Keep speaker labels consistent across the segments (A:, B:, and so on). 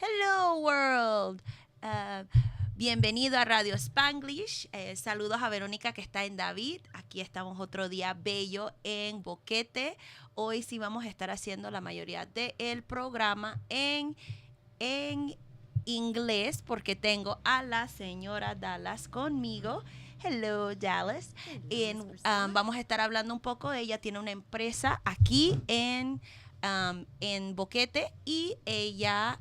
A: Hello world. Bienvenido a Radio Spanglish. Saludos a Verónica que está en David. Aquí estamos otro día bello en Boquete. Hoy sí vamos a estar haciendo la mayoría del programa en inglés porque tengo a la señora Dallas conmigo. Hello, Dallas. Vamos a estar hablando un poco. Ella tiene una empresa aquí en Boquete y ella...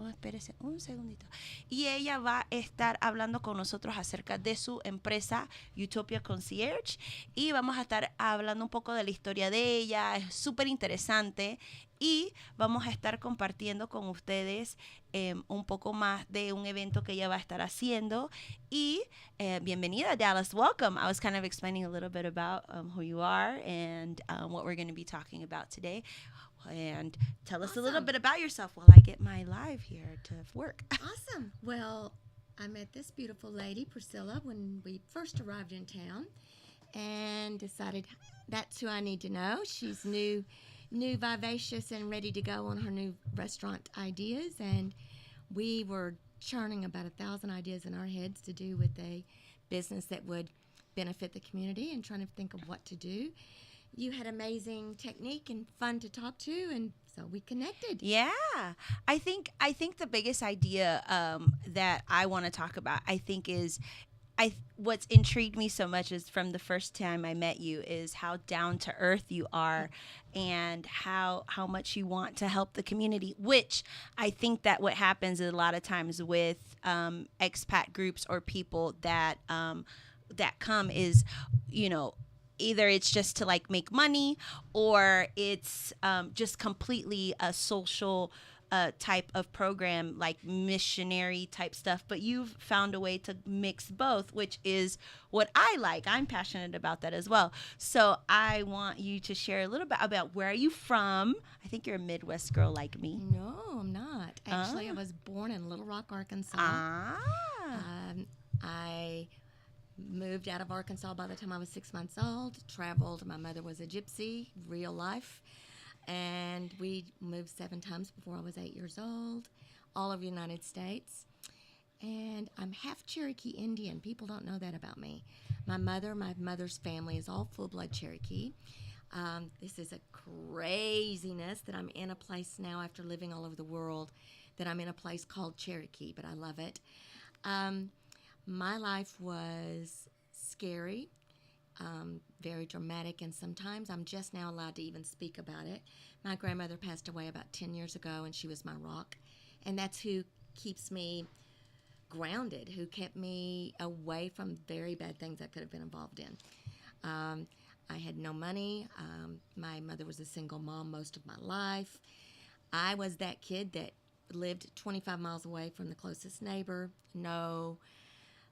A: espérese un segundito. Y ella va a estar hablando con nosotros acerca de su empresa Utopia Concierge y vamos a estar hablando un poco de la historia de ella. Es súper interesante y vamos a estar compartiendo con ustedes un poco más de un evento que ella va a estar haciendo. Y bienvenida, Dallas. Welcome. I was kind of explaining a little bit about who you are and what we're going to be talking about today. And tell us a little bit about yourself while I get my live here to work.
B: Awesome. Well, I met this beautiful lady, Priscilla, when we first arrived in town and decided that's who I need to know. She's new, vivacious, and ready to go on her new restaurant ideas. And we were churning about 1,000 ideas in our heads to do with a business that would benefit the community and trying to think of what to do. You had amazing technique and fun to talk to, and so we connected.
A: Yeah, I think the biggest idea that I want to talk about, I think, is what's intrigued me so much is from the first time I met you is how down to earth you are, and how much you want to help the community. Which I think that what happens is a lot of times with expat groups or people that come is, either it's just to like make money or it's just completely a social type of program, like missionary type stuff. But you've found a way to mix both, which is what I like. I'm passionate about that as well. So I want you to share a little bit about where are you from. I think you're a Midwest girl like me.
B: No, I'm not. Actually, I was born in Little Rock, Arkansas. I moved out of Arkansas by the time I was 6 months old, traveled. My mother was a gypsy, real life. And we moved 7 times before I was 8 years old, all over the United States. And I'm half Cherokee Indian. People don't know that about me. My mother's family is all full-blood Cherokee. This is a craziness that I'm in a place now after living all over the world, that I'm in a place called Cherokee, but I love it. My life was scary, very dramatic, and sometimes I'm just now allowed to even speak about it. My grandmother passed away about 10 years ago, and she was my rock, and that's who keeps me grounded, who kept me away from very bad things I could have been involved in. I had no money. My mother was a single mom most of my life. I was that kid that lived 25 miles away from the closest neighbor, no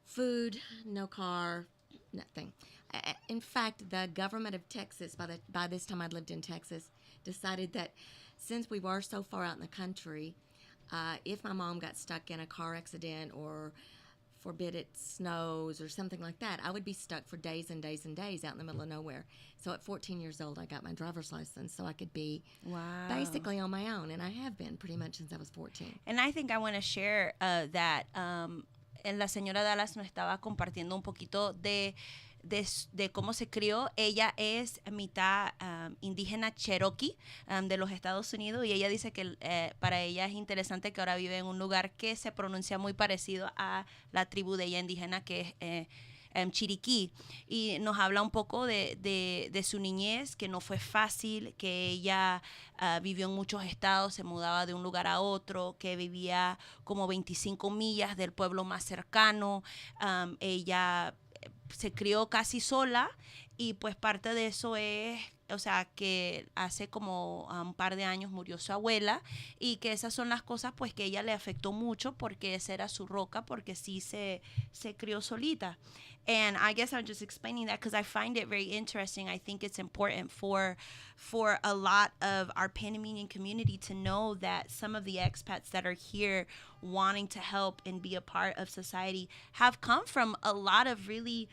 B: food, no car, nothing. In fact, the government of Texas, by this time I'd lived in Texas, decided that since we were so far out in the country, if my mom got stuck in a car accident or forbid it snows or something like that, I would be stuck for days and days and days out in the middle of nowhere. So at 14 years old, I got my driver's license so I could be basically on my own, and I have been pretty much since I was 14.
A: And I think I want to share that la señora Dallas nos estaba compartiendo un poquito de cómo se crió. Ella es mitad indígena Cherokee de los Estados Unidos, y ella dice que para ella es interesante que ahora vive en un lugar que se pronuncia muy parecido a la tribu de ella indígena, que es Chiriquí, y nos habla un poco de su niñez, que no fue fácil, que ella vivió en muchos estados, se mudaba de un lugar a otro, que vivía como 25 millas del pueblo más cercano. Ella se crió casi sola, y pues parte de eso es, o sea, que hace como un par de años murió su abuela, y que esas son las cosas pues que ella le afectó mucho, porque esa era su roca, porque sí se crió solita. And I guess I'm just explaining that because I find it very interesting. I think it's important for a lot of our Panamanian community to know that some of the expats that are here wanting to help and be a part of society have come from a lot of really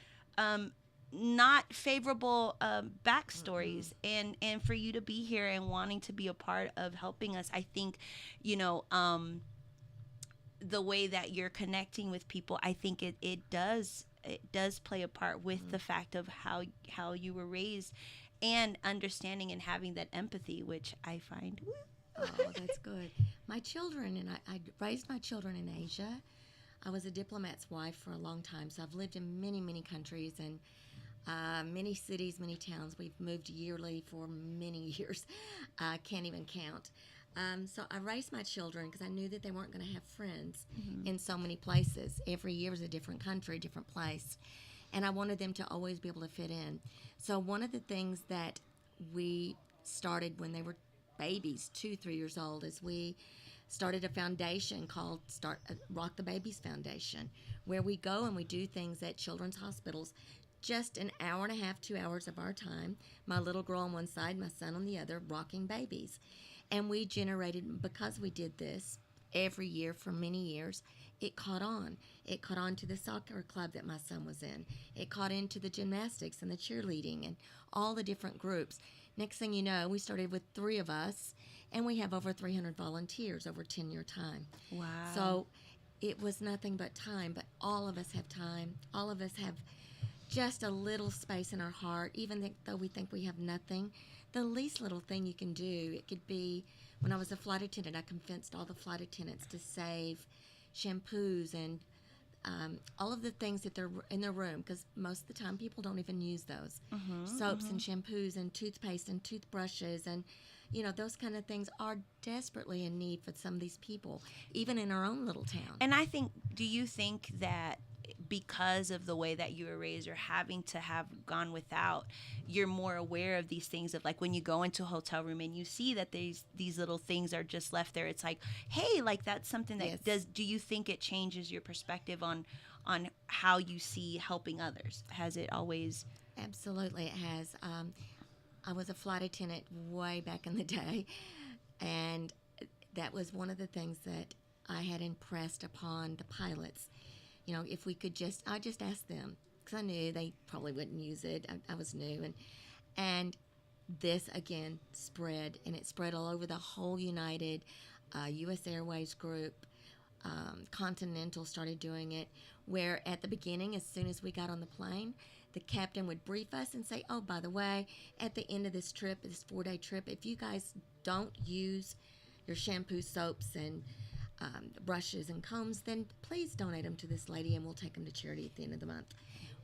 A: not favorable backstories. And for you to be here and wanting to be a part of helping us, I think, the way that you're connecting with people, I think it does play a part with the fact of how you were raised, and understanding and having that empathy, which I find.
B: Oh, that's good. My children, and I raised my children in Asia. I was a diplomat's wife for a long time, so I've lived in many, many countries and many cities, many towns. We've moved yearly for many years. I can't even count. So I raised my children because I knew that they weren't going to have friends in so many places. Every year was a different country, different place. And I wanted them to always be able to fit in. So one of the things that we started when they were babies, 2-3 years old, is we started a foundation called Rock the Babies Foundation, where we go and we do things at children's hospitals, just an hour and a half, 2 hours of our time, my little girl on one side, my son on the other, rocking babies. And we generated, because we did this every year for many years, it caught on. It caught on to the soccer club that my son was in. It caught into the gymnastics and the cheerleading and all the different groups. Next thing you know, we started with 3 of us, and we have over 300 volunteers over 10-year time.
A: Wow.
B: So it was nothing but time, but all of us have time. All of us have just a little space in our heart, even though we think we have nothing. The least little thing you can do, it could be, when I was a flight attendant, I convinced all the flight attendants to save shampoos and all of the things that they're in their room, because most of the time people don't even use those. Soaps and shampoos and toothpaste and toothbrushes and, those kind of things are desperately in need for some of these people, even in our own little town.
A: And I think, do you think that because of the way that you were raised, or having to have gone without, you're more aware of these things, of like when you go into a hotel room and you see that these little things are just left there, it's like, hey, like that's something that do you think it changes your perspective on how you see helping others? Has it always?
B: Absolutely, it has. I was a flight attendant way back in the day, and that was one of the things that I had impressed upon the pilots. If we could I just asked them, because I knew they probably wouldn't use it. I was new, and this again spread, and it spread all over the whole United U.S. Airways group. Continental started doing it, where at the beginning, as soon as we got on the plane, the captain would brief us and say, oh, by the way, at the end of this trip, this 4-day trip, if you guys don't use your shampoo, soaps, and brushes and combs, then please donate them to this lady and we'll take them to charity at the end of the month.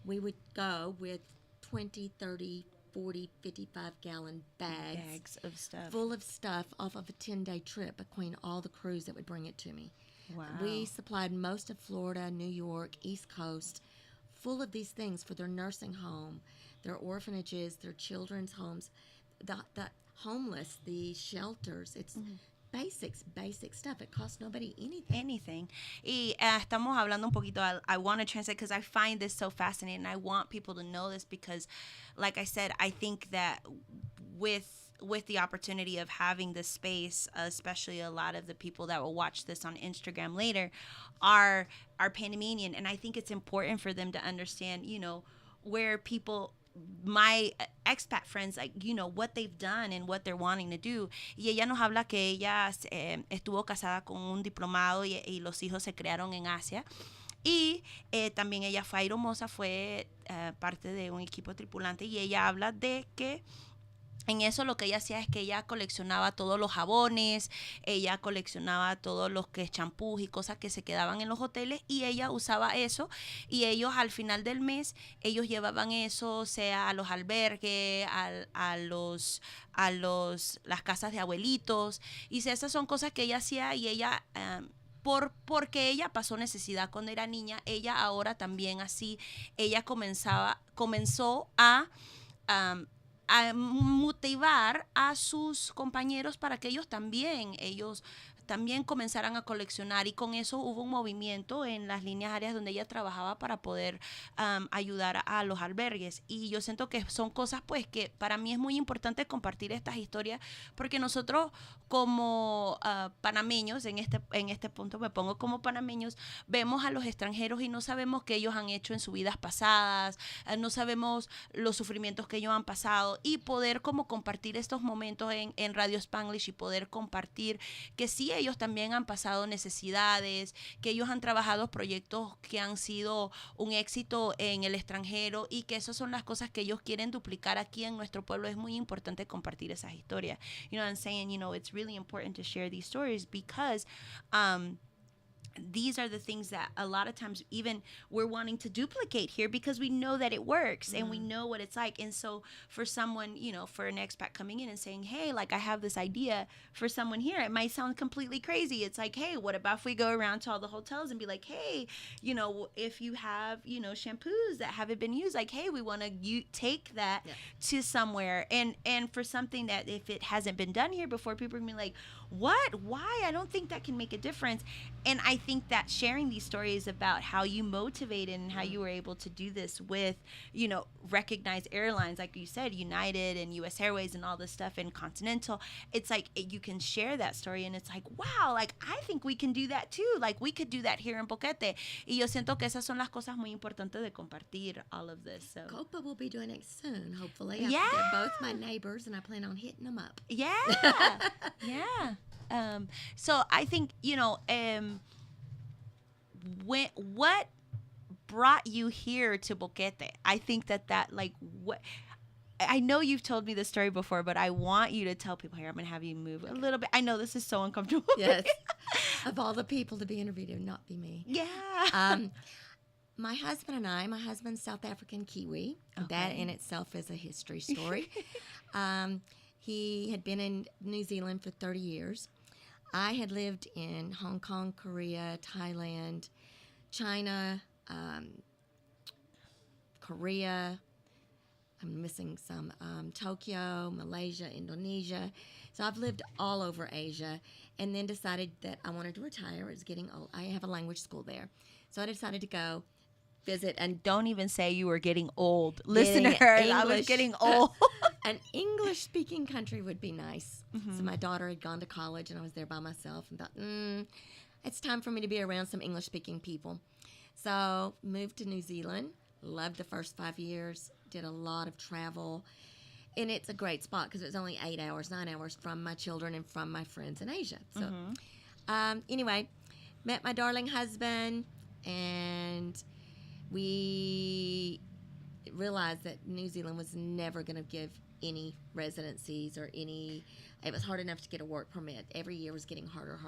B: We would go with 20, 30, 40, 55-gallon bags
A: of stuff.
B: Full of stuff off of a 10-day trip between all the crews that would bring it to me.
A: Wow.
B: We supplied most of Florida, New York, East Coast, full of these things for their nursing home, their orphanages, their children's homes, the homeless, the shelters. It's basic stuff. It costs nobody anything.
A: Y estamos hablando un poquito. I want to translate because I find this so fascinating. I want people to know this because, like I said, I think that with the opportunity of having this space, especially a lot of the people that will watch this on Instagram later are Panamanian, and I think it's important for them to understand, where people, my expat friends, like, what they've done and what they're wanting to do. Y ella nos habla que ella estuvo casada con un diplomado y los hijos se crearon en Asia. Y también ella fue aeromoza, fue parte de un equipo tripulante, y ella habla de que en eso lo que ella hacía es que ella coleccionaba todos los jabones, ella coleccionaba todos los champús y cosas que se quedaban en los hoteles, y ella usaba eso, y ellos al final del mes, ellos llevaban eso, sea a los albergues, las casas de abuelitos, y esas son cosas que ella hacía, y ella... porque ella pasó necesidad cuando era niña, ella ahora también así, ella comenzó a motivar a sus compañeros para que ellos también comenzaran a coleccionar, y con eso hubo un movimiento en las líneas áreas donde ella trabajaba para poder ayudar a los albergues. Y yo siento que son cosas pues que para mí es muy importante compartir estas historias, porque nosotros como panameños, en este punto me pongo como panameños, vemos a los extranjeros y no sabemos qué ellos han hecho en sus vidas pasadas, no sabemos los sufrimientos que ellos han pasado, y poder como compartir estos momentos en Radio Spanglish y poder compartir que sí, ellos también han pasado necesidades, que ellos han trabajado proyectos que han sido un éxito en el extranjero y que esas son las cosas que ellos quieren duplicar aquí en nuestro pueblo. Es muy importante compartir esas historias. You know what I'm saying? You know, it's really important to share these stories because these are the things that a lot of times even we're wanting to duplicate here because we know that it works and we know what it's like. And so for someone, you know, for an expat coming in and saying, hey, like I have this idea for someone here, it might sound completely crazy. It's like, hey, what about if we go around to all the hotels and be like, hey, you know, if you have, you know, shampoos that haven't been used, like, hey, we want to take that to somewhere. And for something that if it hasn't been done here before, people are going to be like, what? Why? I don't think that can make a difference. And I think that sharing these stories about how you motivated and how you were able to do this with, you know, recognized airlines, like you said, United and US Airways and all this stuff and Continental, it's like you can share that story and it's like, wow, like I think we can do that too. Like we could do that here in Boquete. Y yo siento que esas son las cosas muy importantes de compartir all of this. So.
B: Copa will be doing it soon, hopefully.
A: Yeah.
B: They're both my neighbors and I plan on hitting them up.
A: Yeah. Yeah. So I think, you know, what brought you here to Boquete? I think that like what I know you've told me this story before, but I want you to tell people here. I'm gonna have you move a little bit. I know this is so uncomfortable.
B: Yes. Of all the people to be interviewed, it would not be me.
A: Yeah.
B: My husband and I, my husband's South African Kiwi. Okay. That in itself is a history story. He had been in New Zealand for 30 years. I had lived in Hong Kong, Korea, Thailand, China, Korea. I'm missing some. Tokyo, Malaysia, Indonesia. So I've lived all over Asia and then decided that I wanted to retire. I was getting old. I have a language school there. So I decided to go visit. And
A: don't even say you were getting old. Listener, I was getting old.
B: An English-speaking country would be nice. Mm-hmm. So my daughter had gone to college, and I was there by myself and thought, it's time for me to be around some English-speaking people. So moved to New Zealand. Loved the first 5 years. Did a lot of travel. And it's a great spot because it was only 8 hours, 9 hours from my children and from my friends in Asia. So anyway, met my darling husband, and we realized that New Zealand was never going to give any residencies or any. It was hard enough to get a work permit. Every year was getting harder.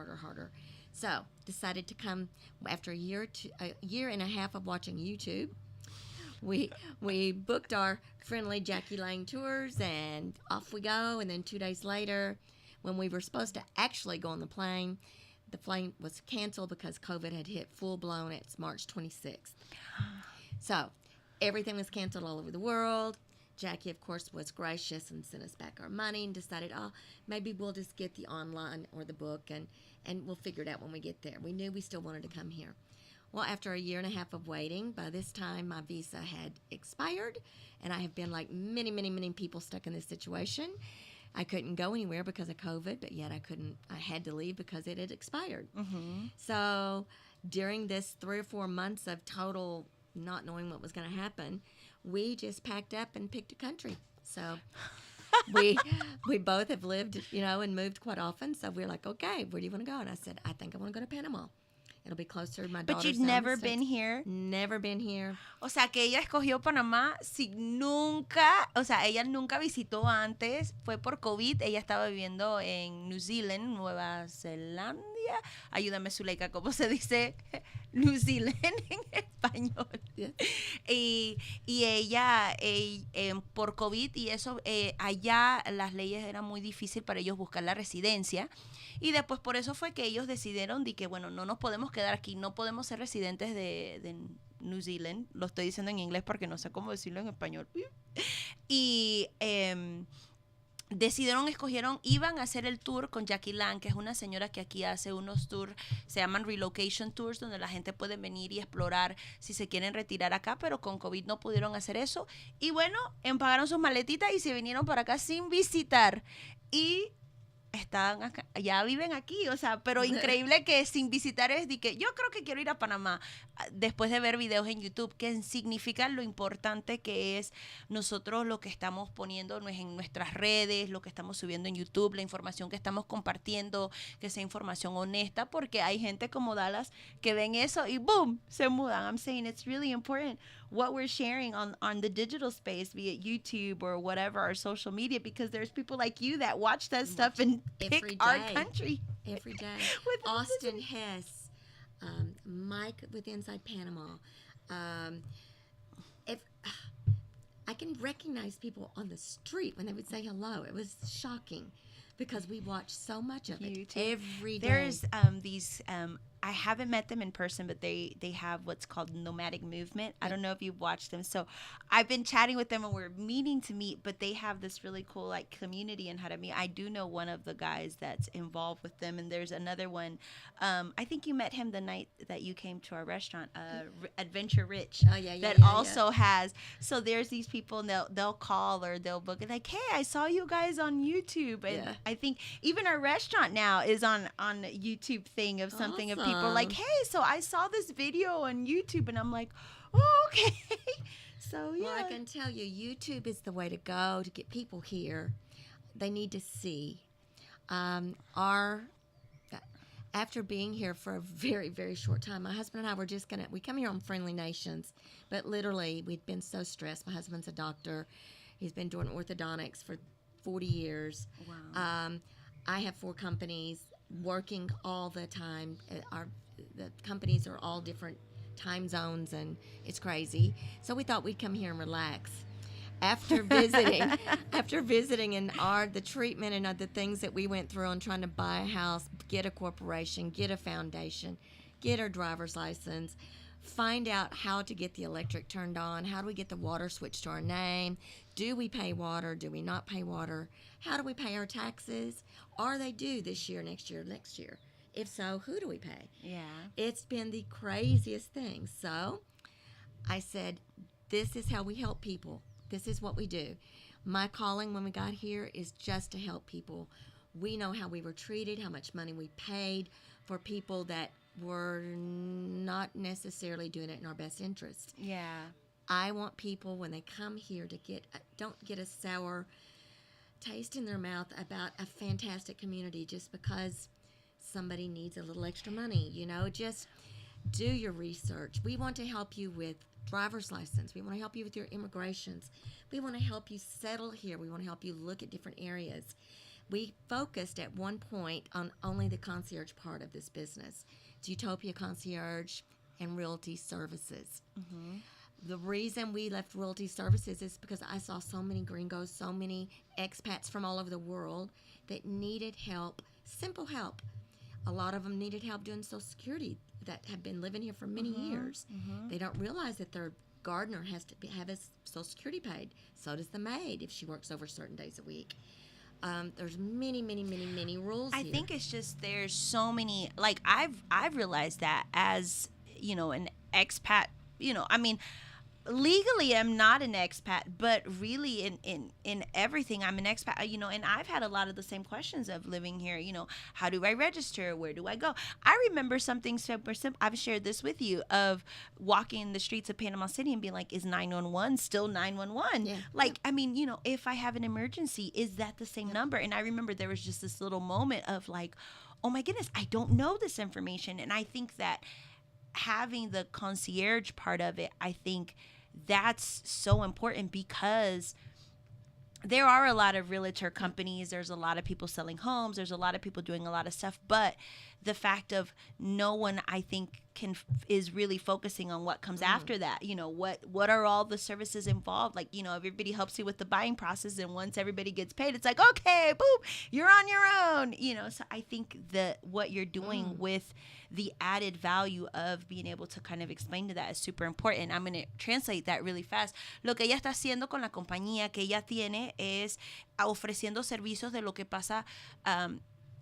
B: So decided to come after a year and a half of watching YouTube. We booked our friendly Jackie Lang tours and off we go. And then 2 days later, when we were supposed to actually go on the plane was canceled because COVID had hit full blown. It's March 26th. So everything was canceled all over the world. Jackie, of course, was gracious and sent us back our money and decided, maybe we'll just get the online or the book and we'll figure it out when we get there. We knew we still wanted to come here. Well, after a year and a half of waiting, by this time my visa had expired, and I have been like many, many, many people stuck in this situation. I couldn't go anywhere because of COVID, but yet I had to leave because it had expired. Mm-hmm. So during this 3 or 4 months of total not knowing what was going to happen, we just packed up and picked a country. So we both have lived, and moved quite often. So we're like, okay, where do you want to go? And I said, I think I want to go to Panama. It'll be closer to my daughter's.
A: But you've never been here?
B: Never been here.
A: O sea, que ella escogió Panamá ella nunca visitó antes. Fue por COVID. Ella estaba viviendo en New Zealand, Nueva Zelanda. Ayúdame, Zuleika, ¿cómo se dice New Zealand en español? Yeah. Y ella, por COVID y eso, allá las leyes eran muy difíciles para ellos buscar la residencia. Y después por eso fue que ellos decidieron de que, bueno, no nos podemos quedar aquí, no podemos ser residentes de New Zealand. Lo estoy diciendo en inglés porque no sé cómo decirlo en español. Y iban a hacer el tour con Jackie Lang, que es una señora que aquí hace unos tours, se llaman relocation tours, donde la gente puede venir y explorar si se quieren retirar acá, pero con COVID no pudieron hacer eso. Y bueno, empagaron sus maletitas y se vinieron para acá sin visitar. Y están acá, ya viven aquí, o sea, pero increíble que sin visitar es de que yo creo que quiero ir a Panamá después de ver videos en YouTube que significan lo importante que es nosotros lo que estamos poniendo en nuestras redes, lo que estamos subiendo en YouTube, la información que estamos compartiendo, que sea información honesta, porque hay gente como Dallas que ven eso y boom, se mudan. I'm saying it's really important what we're sharing on the digital space, be it YouTube or whatever, our social media, because there's people like you that watch that stuff and pick our country.
B: Every day. Austin Hess, Mike with Inside Panama. If I can recognize people on the street when they would say hello. It was shocking because we watch so much of it every day.
A: There's these I haven't met them in person, but they have what's called nomadic movement. I don't know if you've watched them. So I've been chatting with them and we're meeting to meet, but they have this really cool like community and how to meet. I do know one of the guys that's involved with them, and there's another one. I think you met him the night that you came to our restaurant, Adventure Rich.
B: Oh yeah,
A: that also has. So there's these people, and they'll call or they'll book it like, hey, I saw you guys on YouTube, and I think even our restaurant now is on a YouTube thing of something of people like, hey, so I saw this video on YouTube, and I'm like, oh, okay. So yeah.
B: Well, I can tell you, YouTube is the way to go to get people here. They need to see. After being here for a very, very short time, my husband and I were we come here on Friendly Nations, but literally we'd been so stressed. My husband's a doctor. He's been doing orthodontics for 40 years.
A: Wow.
B: I have 4 companies working all the time. The companies are all different time zones, and it's crazy. So we thought we'd come here and relax. After visiting, and the treatment and the things that we went through on trying to buy a house, get a corporation, get a foundation, get our driver's license, find out how to get the electric turned on, how do we get the water switched to our name, do we pay water, do we not pay water, how do we pay our taxes, are they due this year, next year? If so, who do we pay?
A: Yeah.
B: It's been the craziest thing. So I said, this is how we help people. This is what we do. My calling when we got here is just to help people. We know how we were treated, how much money we paid for people that were not necessarily doing it in our best interest.
A: Yeah.
B: I want people when they come here to don't get a sour taste in their mouth about a fantastic community just because somebody needs a little extra money. Just do your research. We want to help you with driver's license. We want to help you with your immigrations. We want to help you settle here. We want to help you look at different areas. We focused at one point on only the concierge part of this business. It's Utopia Concierge and Realty Services. Mm-hmm. The reason we left Realty Services is because I saw so many gringos, so many expats from all over the world that needed help, simple help. A lot of them needed help doing Social Security that have been living here for many years. Mm-hmm. They don't realize that their gardener has to have his Social Security paid. So does the maid if she works over certain days a week. There's many rules
A: I think it's just there's so many, like I've realized that as, an expat, I mean, legally I'm not an expat, but really in everything I'm an expat, and I've had a lot of the same questions of living here. How do I register? Where do I go? I remember something super simple. I've shared this with you of walking the streets of Panama City and being like, is 911 still 911?
B: Yeah.
A: Like, I mean, if I have an emergency, is that the same number? And I remember there was just this little moment of like, oh my goodness, I don't know this information. And I think that having the concierge part of it, I think that's so important because there are a lot of realtor companies. There's a lot of people selling homes. There's a lot of people doing a lot of stuff. But the fact of no one, I think, is really focusing on what comes after that. What are all the services involved? Like, everybody helps you with the buying process. And once everybody gets paid, it's like, okay, boom, you're on your own. So I think that what you're doing with the added value of being able to kind of explain to that is super important. I'm going to translate that really fast. Lo que ella está haciendo con la compañía que ella tiene es ofreciendo servicios de lo que pasa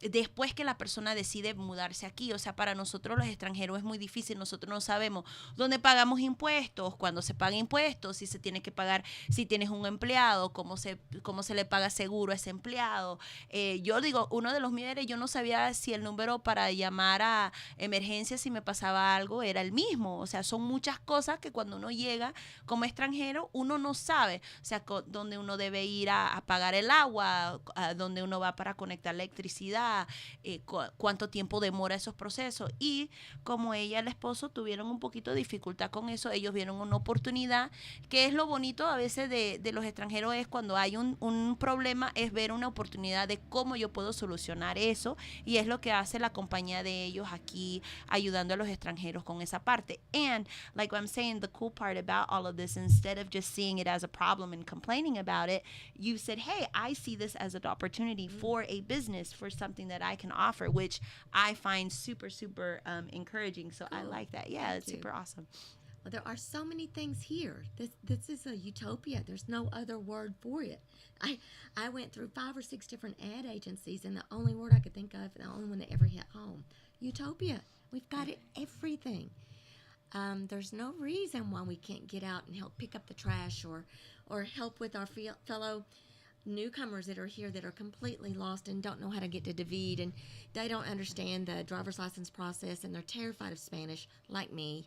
A: después que la persona decide mudarse aquí. O sea, para nosotros los extranjeros es muy difícil. Nosotros no sabemos dónde pagamos impuestos, cuándo se paga impuestos, si se tiene que pagar, si tienes un empleado, cómo se le paga seguro a ese empleado. Yo digo, uno de los míos era, yo no sabía si el número para llamar a emergencia si me pasaba algo era el mismo. O sea, son muchas cosas que cuando uno llega como extranjero, uno no sabe. O sea, dónde uno debe ir a pagar el agua, a dónde uno va para conectar electricidad, cuánto tiempo demora esos procesos. Y como ella y el esposo tuvieron un poquito de dificultad con eso, ellos vieron una oportunidad, que es lo bonito a veces de los extranjeros, es cuando hay un problema, es ver una oportunidad de cómo yo puedo solucionar eso, y es lo que hace la compañía de ellos aquí, ayudando a los extranjeros con esa parte. And like I'm saying, the cool part about all of this, instead of just seeing it as a problem and complaining about it, you said, hey, I see this as an opportunity for a business, for something that I can offer, which I find super, super encouraging. So I like that. Yeah, it's super awesome.
B: Well, there are so many things here. This is a utopia. There's no other word for it. I went through 5 or 6 different ad agencies, and the only word I could think of, the only one that ever hit home, utopia. We've got it, everything. There's no reason why we can't get out and help pick up the trash or help with our fellow newcomers that are here that are completely lost and don't know how to get to David, and they don't understand the driver's license process, and they're terrified of Spanish, like me.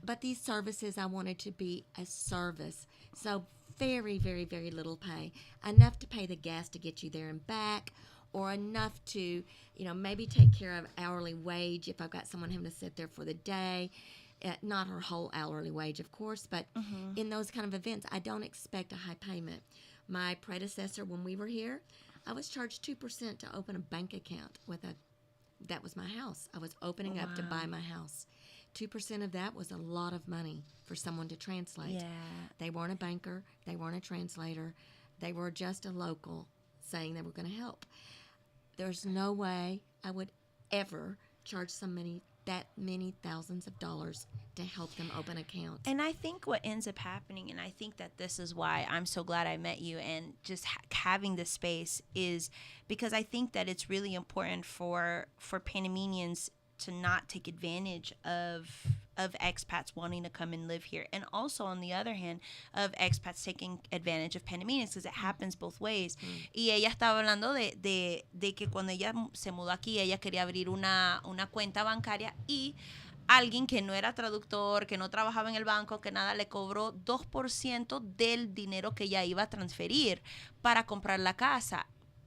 B: But these services, I wanted to be a service. So very, very, very little pay, enough to pay the gas to get you there and back, or enough to, maybe take care of hourly wage if I've got someone having to sit there for the day. Not her whole hourly wage, of course, but in those kind of events, I don't expect a high payment. My predecessor, when we were here, I was charged 2% to open a bank account that was my house. I was opening up to buy my house. 2% of that was a lot of money for someone to translate.
A: Yeah.
B: They weren't a banker. They weren't a translator. They were just a local saying they were going to help. There's no way I would ever charge that many thousands of dollars to help them open accounts.
A: And I think what ends up happening, and I think that this is why I'm so glad I met you and just having this space, is because I think that it's really important for Panamanians to not take advantage of expats wanting to come and live here, and also on the other hand of expats taking advantage of Panamanians, because it happens both ways. Y ella estaba hablando de que cuando ella se mudó aquí, ella quería abrir una cuenta bancaria, y alguien que no era traductor, que no trabajaba en el banco, que nada, le cobró 2% del dinero que ella iba a transferir para comprar la casa,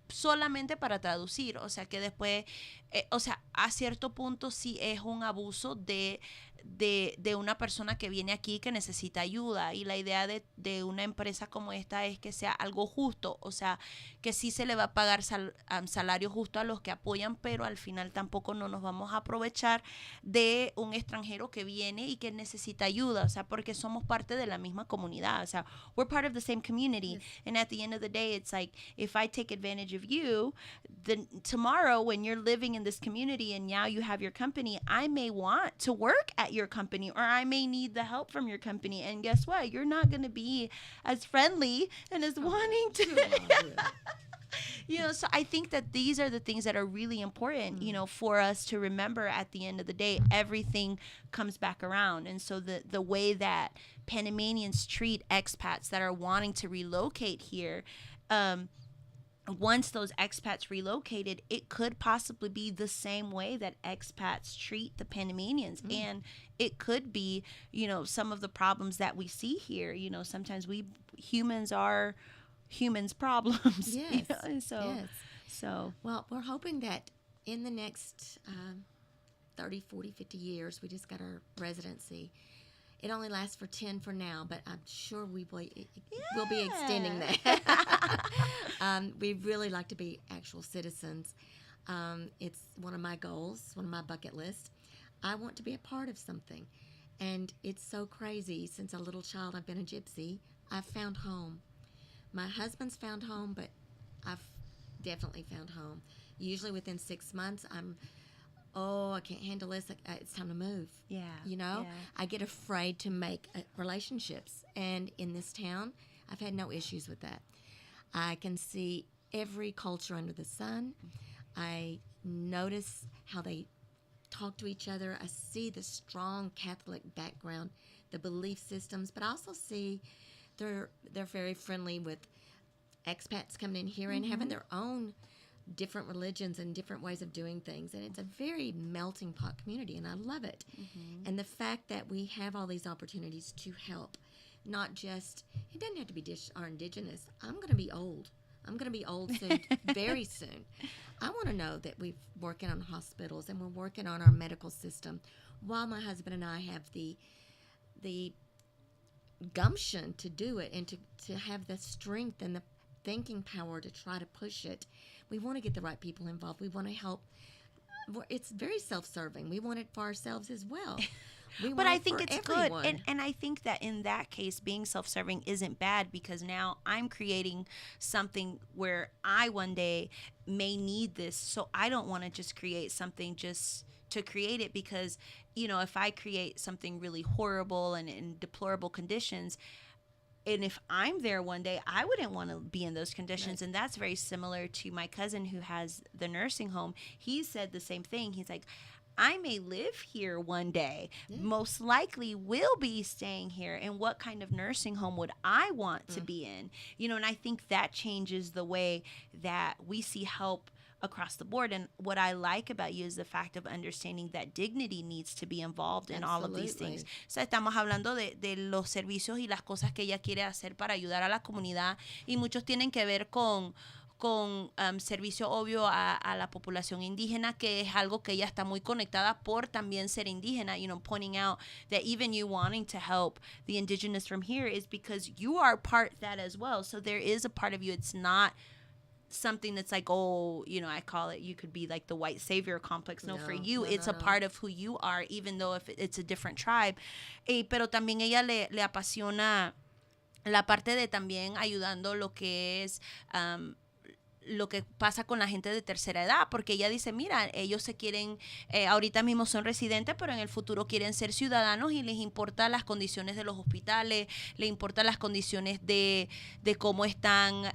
A: solamente para traducir. O sea que después, a cierto punto sí es un abuso de una persona que viene aquí que necesita ayuda, y la idea de una empresa como esta es que sea algo justo, o sea, que sí se le va a pagar salario justo a los que apoyan, pero al final tampoco no nos vamos a aprovechar de un extranjero que viene y que necesita ayuda, o sea, porque somos parte de la misma comunidad, o sea, we're part of the same community. Yes. And at the end of the day, it's like, if I take advantage of you, then tomorrow when you're living in this community and now you have your company, I may want to work at your company, or I may need the help from your company, and guess what, you're not going to be as friendly and as wanting to so I think that these are the things that are really important, for us to remember. At the end of the day, everything comes back around. And so the way that Panamanians treat expats that are wanting to relocate here, once those expats relocated, it could possibly be the same way that expats treat the Panamanians. And it could be, some of the problems that we see here. Sometimes humans are humans' problems.
B: Yes.
A: So.
B: Well, we're hoping that in the next 30, 40, 50 years, we just got our residency. It only lasts for 10 for now, but I'm sure we'll be extending that. We'd really like to be actual citizens. It's one of my goals, one of my bucket lists. I want to be a part of something. And it's so crazy. Since a little child, I've been a gypsy. I've found home. My husband's found home, but I've definitely found home. Usually within 6 months, I can't handle this. It's time to move.
A: Yeah.
B: Yeah. I get afraid to make relationships. And in this town, I've had no issues with that. I can see every culture under the sun. I notice how they talk to each other. I see the strong Catholic background, the belief systems, but I also see they're very friendly with expats coming in here and having their own different religions and different ways of doing things. And it's a very melting pot community, and I love it. And the fact that we have all these opportunities to help, not just, it doesn't have to be our indigenous. I'm going to be old. I'm going to be old soon, very soon. I want to know that we're working on hospitals and we're working on our medical system while my husband and I have the gumption to do it and to have the strength and the thinking power to try to push it. We want to get the right people involved. We want to help. It's very self-serving. We want it for ourselves as well.
A: But I think it's everyone. Good. And I think that in that case, being self-serving isn't bad, because now I'm creating something where I one day may need this. So I don't want to just create something just to create it, because, you know, if I create something really horrible and in deplorable conditions, and if I'm there one day, I wouldn't want to be in those conditions. Right. And that's very similar to my cousin who has the nursing home. He said the same thing. He's like, I may live here one day, most likely will be staying here. And what kind of nursing home would I want to be in? You know, and I think that changes the way that we see help across the board. And what I like about you is the fact of understanding that dignity needs to be involved in all of these things. O sea, estamos hablando de los servicios y las cosas que ella quiere hacer para ayudar a la comunidad, y muchos tienen que ver con servicio obvio a la población indígena, que es algo que ella está muy conectada por también ser indígena, you know, pointing out that even you wanting to help the indigenous from here is because you are part that as well. So there is a part of you. It's not something that's like, oh, you know, I call it, you could be like the white savior complex. No, for you, it's a part of who you are, even though if it's a different tribe. Pero también ella le apasiona la parte de también ayudando lo que es lo que pasa con la gente de tercera edad, porque ella dice, mira, ellos se quieren, ahorita mismo son residentes, pero en el futuro quieren ser ciudadanos y les importan las condiciones de los hospitales, les importan las condiciones de cómo están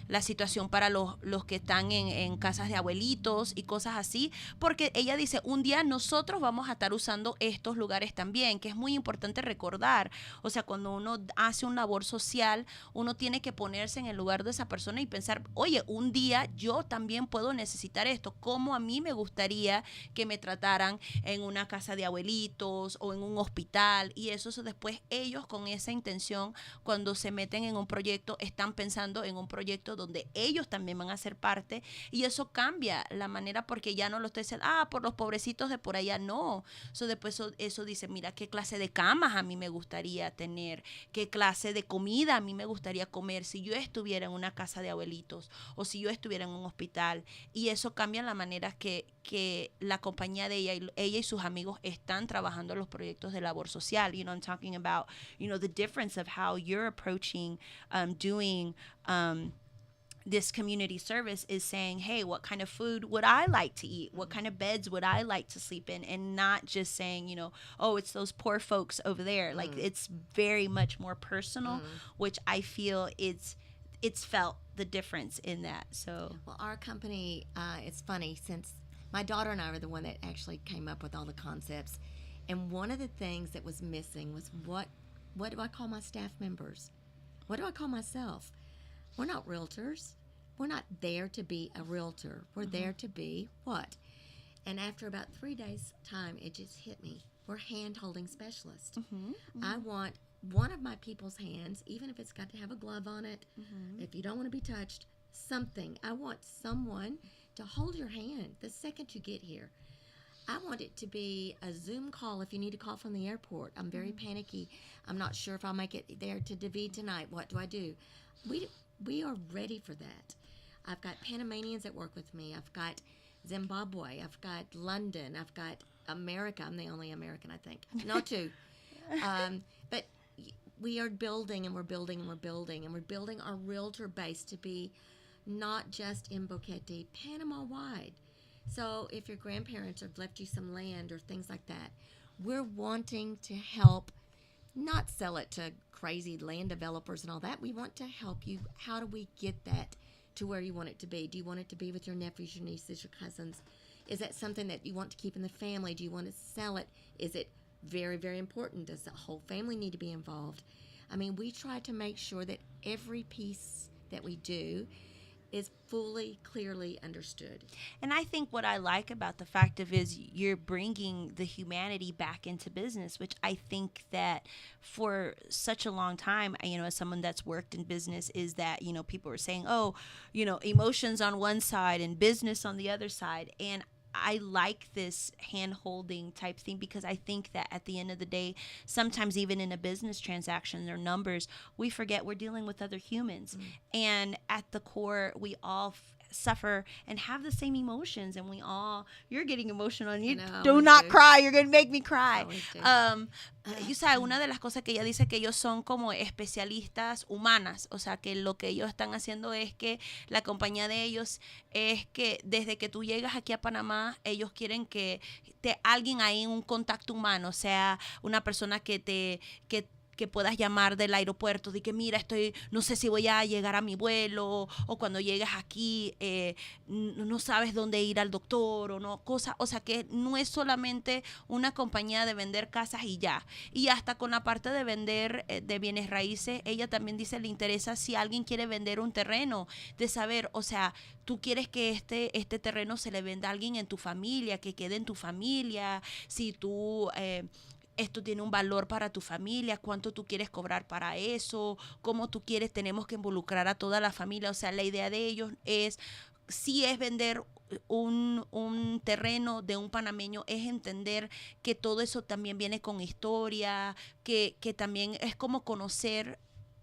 A: la situación para los que están en casas de abuelitos y cosas así, porque ella dice, un día nosotros vamos a estar usando estos lugares también, que es muy importante recordar. O sea, cuando uno hace una labor social, uno tiene que ponerse en el lugar de esa persona y pensar, oye, un día yo también puedo necesitar esto, como a mí me gustaría que me trataran en una casa de abuelitos o en un hospital, y eso después ellos con esa intención, cuando se meten en un proyecto, están pensando en un proyecto donde ellos también van a ser parte, y eso cambia la manera, porque ya no lo estoy diciendo, por los pobrecitos de por allá, no. Después eso dice, mira, qué clase de camas a mí me gustaría tener, qué clase de comida a mí me gustaría comer si yo estuviera en una casa de abuelitos o si yo estuviera en un hospital, y eso cambia la manera que la compañía de ella y sus amigos están trabajando en los proyectos de labor social. You know, I'm talking about, you know, the difference of how you're approaching doing this community service is saying, hey, what kind of food would I like to eat? What kind of beds would I like to sleep in? And not just saying, you know, oh, it's those poor folks over there. Like, it's very much more personal, which I feel it's felt the difference in that. So,
B: well, our company, it's funny, since my daughter and I were the one that actually came up with all the concepts. And one of the things that was missing was what do I call my staff members? What do I call myself? We're not realtors. We're not there to be a realtor. We're there to be what? And after about 3 days' time, it just hit me. We're hand-holding specialists. I want one of my people's hands, even if it's got to have a glove on it, if you don't want to be touched, something. I want someone to hold your hand the second you get here. I want it to be a Zoom call if you need to call from the airport. I'm very panicky. I'm not sure if I'll make it there to David tonight. What do I do? We are ready for that. I've got Panamanians that work with me. I've got Zimbabwe. I've got London. I've got America. I'm the only American, I think. No, two. But we are building, and we're building, and we're building, and we're building our realtor base to be not just in Boquete, Panama-wide. So if your grandparents have left you some land or things like that, we're wanting to help, not sell it to crazy land developers and all that. We want to help you. How do we get that to where you want it to be? Do you want it to be with your nephews, your nieces, your cousins? Is that something that you want to keep in the family? Do you want to sell it? Is it very, very important? Does the whole family need to be involved? I mean, we try to make sure that every piece that we do is fully, clearly understood.
A: And I think what I like about the fact of is you're bringing the humanity back into business, which I think that for such a long time, as someone that's worked in business, is that, people are saying, oh, emotions on one side and business on the other side. And I like this hand holding type thing because I think that at the end of the day, sometimes even in a business transaction or numbers, we forget we're dealing with other humans. And at the core, we all suffer and have the same emotions, and you're getting emotional, and you do not cry, you're gonna make me cry. You sabes, una de las cosas que ella dice que ellos son como especialistas humanas, o sea que lo que ellos están haciendo es que la compañía de ellos es que desde que tú llegas aquí a Panamá, ellos quieren que alguien ahí, un contacto humano, o sea, una persona que puedas llamar del aeropuerto, de que mira, no sé si voy a llegar a mi vuelo, o cuando llegues aquí no sabes dónde ir al doctor, o no, o sea que no es solamente una compañía de vender casas y ya. Y hasta con la parte de vender de bienes raíces, ella también dice, le interesa si alguien quiere vender un terreno, de saber, o sea, tú quieres que este terreno se le venda a alguien en tu familia, que quede en tu familia, si tú esto tiene un valor para tu familia, cuánto tú quieres cobrar para eso, cómo tú quieres, tenemos que involucrar a toda la familia. O sea, la idea de ellos es, si es vender un terreno de un panameño, es entender que todo eso también viene con historia, que también es como conocer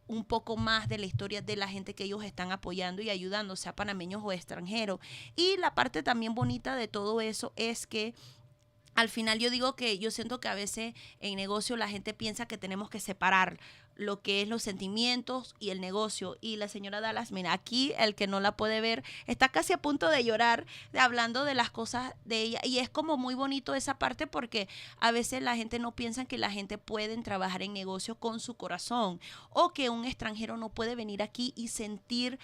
A: un poco más de la historia de la gente que ellos están apoyando y ayudando, sea panameños o extranjeros. Y la parte también bonita de todo eso es que al final yo digo que yo siento que a veces en negocio la gente piensa que tenemos que separar lo que es los sentimientos y el negocio. Y la señora Dallas, mira, aquí el que no la puede ver está casi a punto de llorar hablando de las cosas de ella. Y es como muy bonito esa parte porque a veces la gente no piensa que la gente puede trabajar en negocio con su corazón, o que un extranjero no puede venir aquí y sentir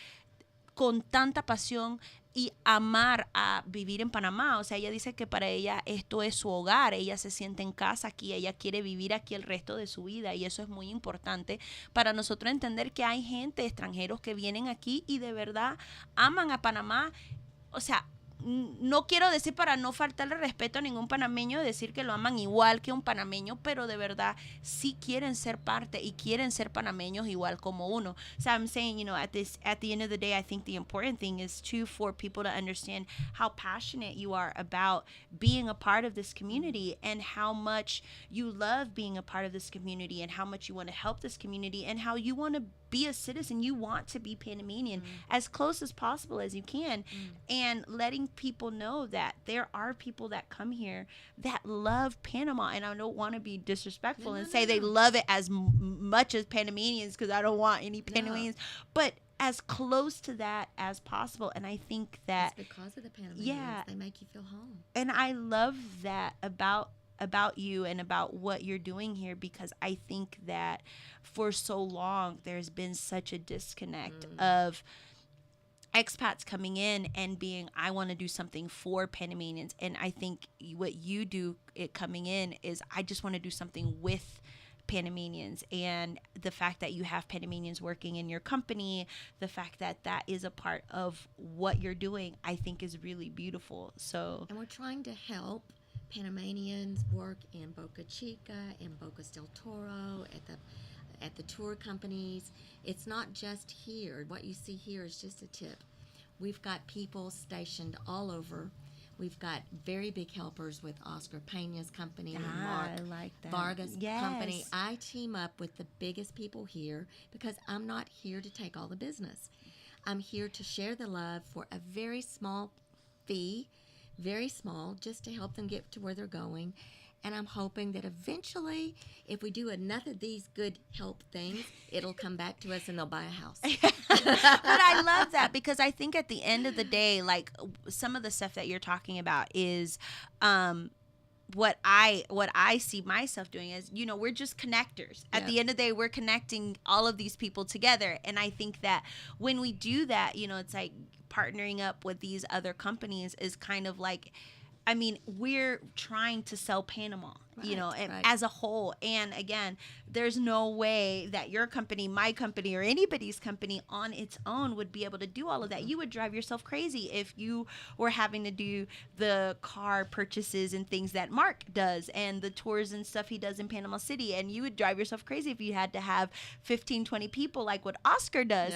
A: con tanta pasión y amar a vivir en Panamá. O sea, ella dice que para ella esto es su hogar, ella se siente en casa aquí, ella quiere vivir aquí el resto de su vida, y eso es muy importante para nosotros entender que hay gente, extranjeros que vienen aquí y de verdad aman a Panamá. O sea, no quiero decir, para no faltarle respeto a ningún panameño, decir que lo aman igual que un panameño, pero de verdad sí quieren ser parte y quieren ser panameños igual como uno. So I'm saying, at the end of the day, I think the important thing is for people to understand how passionate you are about being a part of this community, and how much you love being a part of this community, and how much you want to help this community, and how you want to be a citizen. You want to be Panamanian as close as possible as you can, and letting people know that there are people that come here that love Panama. And I don't want to be disrespectful and say they love it as much as Panamanians, because I don't want any Panamanians, but as close to that as possible. And I think that
B: it's because of the Panamanians, they make you feel home.
A: And I love that about you and about what you're doing here, because I think that for so long there's been such a disconnect of expats coming in and being, I want to do something for Panamanians. And I think what you do coming in is, I just want to do something with Panamanians. And the fact that you have Panamanians working in your company, the fact that that is a part of what you're doing, I think is really beautiful. So,
B: and we're trying to help Panamanians work in Boca Chica, in Bocas del Toro, at the tour companies. It's not just here. What you see here is just a tip. We've got people stationed all over. We've got very big helpers with Oscar Pena's company and Mark Vargas' company. I team up with the biggest people here because I'm not here to take all the business. I'm here to share the love for a very small fee, very small, just to help them get to where they're going. And I'm hoping that eventually, if we do enough of these good help things, it'll come back to us and they'll buy a house.
A: But I love that, because I think at the end of the day, like, some of the stuff that you're talking about is what I see myself doing is, we're just connectors. At the end of the day, we're connecting all of these people together. And I think that when we do that, it's like partnering up with these other companies is kind of like, I mean, we're trying to sell Panama, as a whole. And again, there's no way that your company, my company, or anybody's company on its own would be able to do all of that. You would drive yourself crazy if you were having to do the car purchases and things that Mark does and the tours and stuff he does in Panama City. And you would drive yourself crazy if you had to have 15, 20 people like what Oscar does.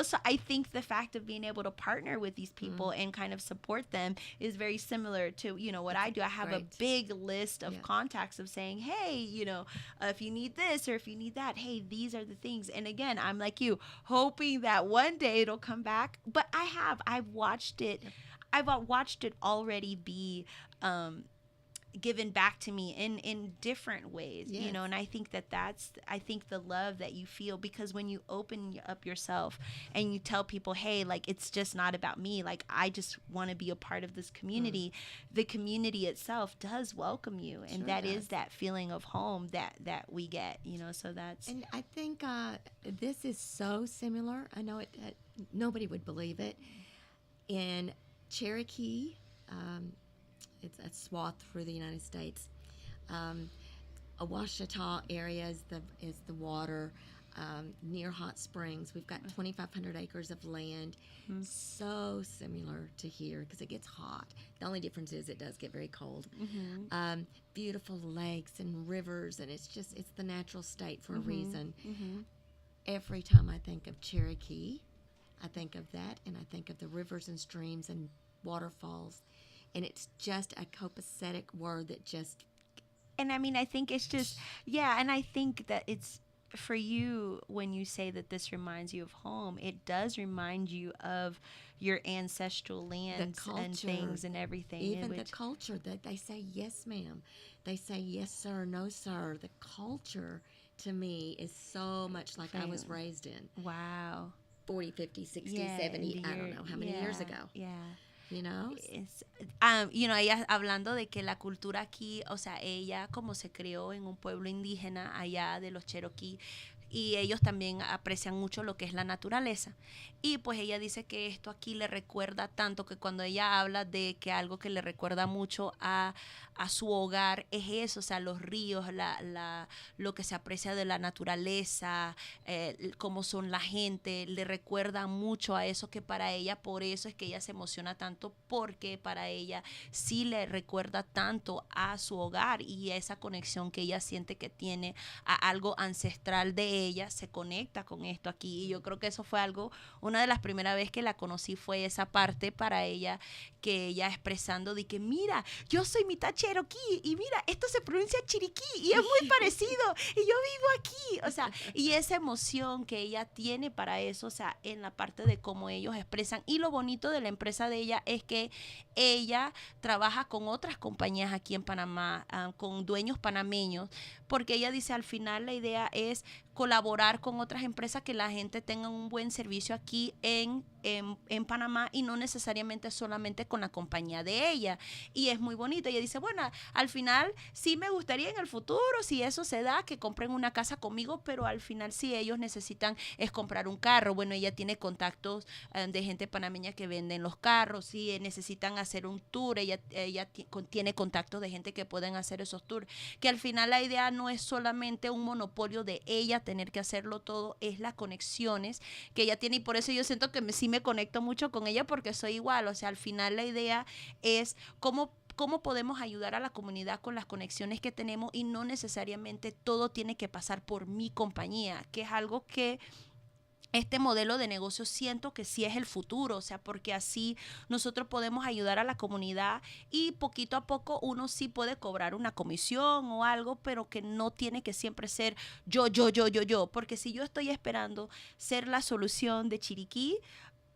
A: So I think the fact of being able to partner with these people and kind of support them is very similar to, what I do. I have a big list of contacts of saying, hey, if you need this or if you need that, hey, these are the things. And again, I'm like you, hoping that one day it'll come back. But I've watched it. I've watched it already be given back to me in different ways, and I think that's the love that you feel, because when you open up yourself and you tell people, hey, like, it's just not about me, like, I just want to be a part of this community, the community itself does welcome you, and is that feeling of home that we get, so that's.
B: And I think this is so similar. I know it nobody would believe it. In Cherokee, it's a swath through the United States. Ouachita area is the water. Near hot springs, we've got 2,500 acres of land. So similar to here because it gets hot. The only difference is it does get very cold. Beautiful lakes and rivers, and it's the natural state for a reason. Every time I think of Cherokee, I think of that, and I think of the rivers and streams and waterfalls. And it's just a copacetic word that just.
A: And I mean, I think it's just, and I think that it's, for you, when you say that this reminds you of home, it does remind you of your ancestral lands and things and everything.
B: Even the culture that they say, yes, ma'am. They say, yes, sir, no, sir. The culture, to me, is so much like I was raised in.
A: Wow.
B: 40, 50, 60, 70, I don't know how many years ago.
A: Yeah.
B: Ella
A: hablando de que la cultura aquí, o sea, ella como se crió en un pueblo indígena allá de los Cherokee, y ellos también aprecian mucho lo que es la naturaleza. Y pues ella dice que esto aquí le recuerda tanto, que cuando ella habla de que algo que le recuerda mucho a su hogar es eso, o sea, los ríos, lo que se aprecia de la naturaleza, cómo son la gente, le recuerda mucho a eso, que para ella, por eso es que ella se emociona tanto, porque para ella sí le recuerda tanto a su hogar y esa conexión que ella siente que tiene a algo ancestral de ella, se conecta con esto aquí. Y yo creo que eso fue algo, una de las primeras veces que la conocí fue esa parte para ella, que ella expresando de que mira, yo soy mitad Cherokee y mira, esto se pronuncia Chiriquí y es muy parecido y yo vivo aquí, o sea, y esa emoción que ella tiene para eso, o sea, en la parte de cómo ellos expresan. Y lo bonito de la empresa de ella es que ella trabaja con otras compañías aquí en Panamá, con dueños panameños, porque ella dice, al final la idea es colaborar con otras empresas, que la gente tenga un buen servicio aquí en Panamá, y no necesariamente solamente con la compañía de ella. Y es muy bonito. Ella dice, bueno, al final sí me gustaría en el futuro, si eso se da, que compren una casa conmigo, pero al final si ellos necesitan es comprar un carro. Bueno, ella tiene contactos de gente panameña que venden los carros. Si necesitan hacer un tour, ella tiene contactos de gente que pueden hacer esos tours. Que al final la idea no es solamente un monopolio de ella tener que hacerlo todo, es las conexiones que ella tiene, y por eso yo siento que sí me conecto mucho con ella, porque soy igual. O sea, al final la idea es cómo podemos ayudar a la comunidad con las conexiones que tenemos, y no necesariamente todo tiene que pasar por mi compañía, que es algo que este modelo de negocio siento que sí es el futuro, o sea, porque así nosotros podemos ayudar a la comunidad y poquito a poco uno sí puede cobrar una comisión o algo, pero que no tiene que siempre ser yo, porque si yo estoy esperando ser la solución de Chiriquí,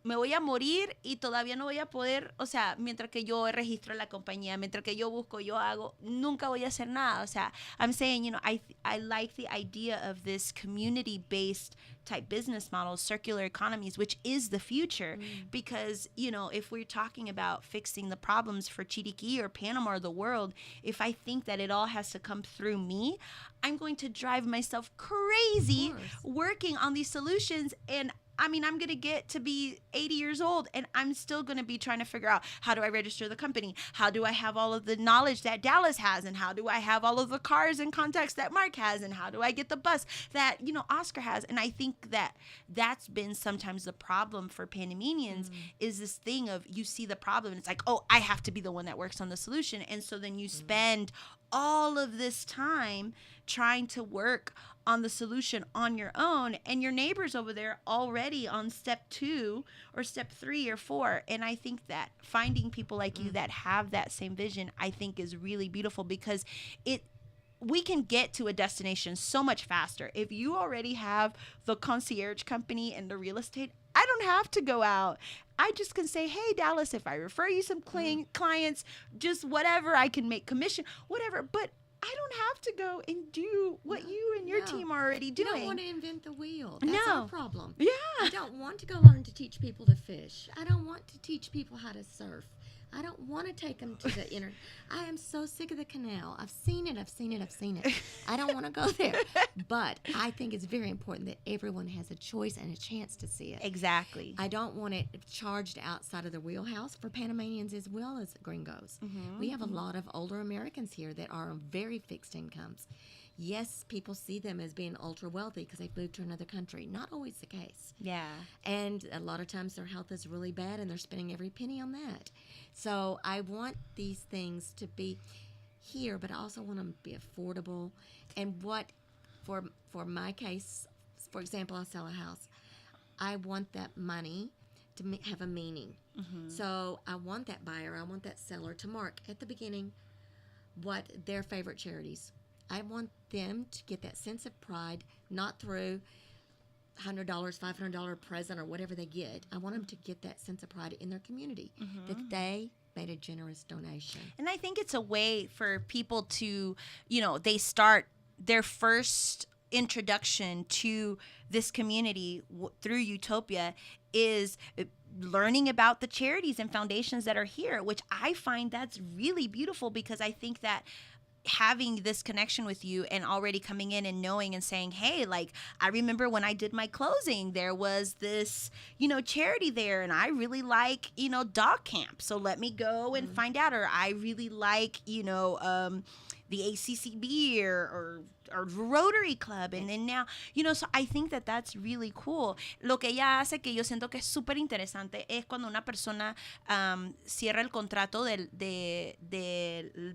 A: me voy a morir y todavía no voy a poder, o sea, mientras que yo registro la compañía, mientras que yo busco, yo hago, nunca voy a hacer nada. O sea, I'm saying, you know, I like the idea of this community-based type business model, circular economies, which is the future. Because, you know, if we're talking about fixing the problems for Chiriquí or Panama or the world, if I think that it all has to come through me, I'm going to drive myself crazy working on these solutions. And I mean, I'm going to get to be 80 years old and I'm still going to be trying to figure out, how do I register the company? How do I have all of the knowledge that Dallas has? And how do I have all of the cars and contacts that Mark has? And how do I get the bus that, you know, Oscar has? And I think that that's been sometimes the problem for Panamanians is this thing of, you see the problem and it's like, oh, I have to be the one that works on the solution. And so then you spend all of this time trying to work on the solution on your own, and your neighbors over there already on step 2 or step 3 or 4. And I think that finding people like you that have that same vision, I think is really beautiful, because we can get to a destination so much faster. If you already have the concierge company and the real estate, I don't have to go out. I just can say, hey, Dallas, if I refer you some clients, just whatever, I can make commission, whatever. But I don't have to go and do what you and your team are already doing.
B: You don't want to invent the wheel. That's our problem.
A: Yeah.
B: I don't want to go learn to teach people to fish. I don't want to teach people how to surf. I don't want to take them to the inner. I am so sick of the canal. I've seen it. I don't want to go there. But I think it's very important that everyone has a choice and a chance to see it.
A: Exactly.
B: I don't want it charged outside of the wheelhouse for Panamanians as well as gringos. We have a lot of older Americans here that are on very fixed incomes. Yes, people see them as being ultra wealthy because they've moved to another country. Not always the case.
A: Yeah.
B: And a lot of times their health is really bad and they're spending every penny on that. So I want these things to be here, but I also want them to be affordable. And what, for my case, for example, I'll sell a house. I want that money to have a meaning. So I want that buyer, I want that seller to mark at the beginning what their favorite charities. I want them to get that sense of pride, not through $100, $500 present or whatever they get. I want them to get that sense of pride in their community, that they made a generous donation.
A: And I think it's a way for people to, you know, they start their first introduction to this community through Utopia is learning about the charities and foundations that are here, which I find that's really beautiful, because I think that having this connection with you and already coming in and knowing and saying, hey, like, I remember when I did my closing, there was this, you know, charity there, and I really like, you know, dog camp, so let me go and find out. Or I really like, you know, the ACCB or Rotary Club, and then now, you know, so I think that that's really cool. Lo que ella hace, que yo siento que es súper interesante, es cuando una persona cierra el contrato de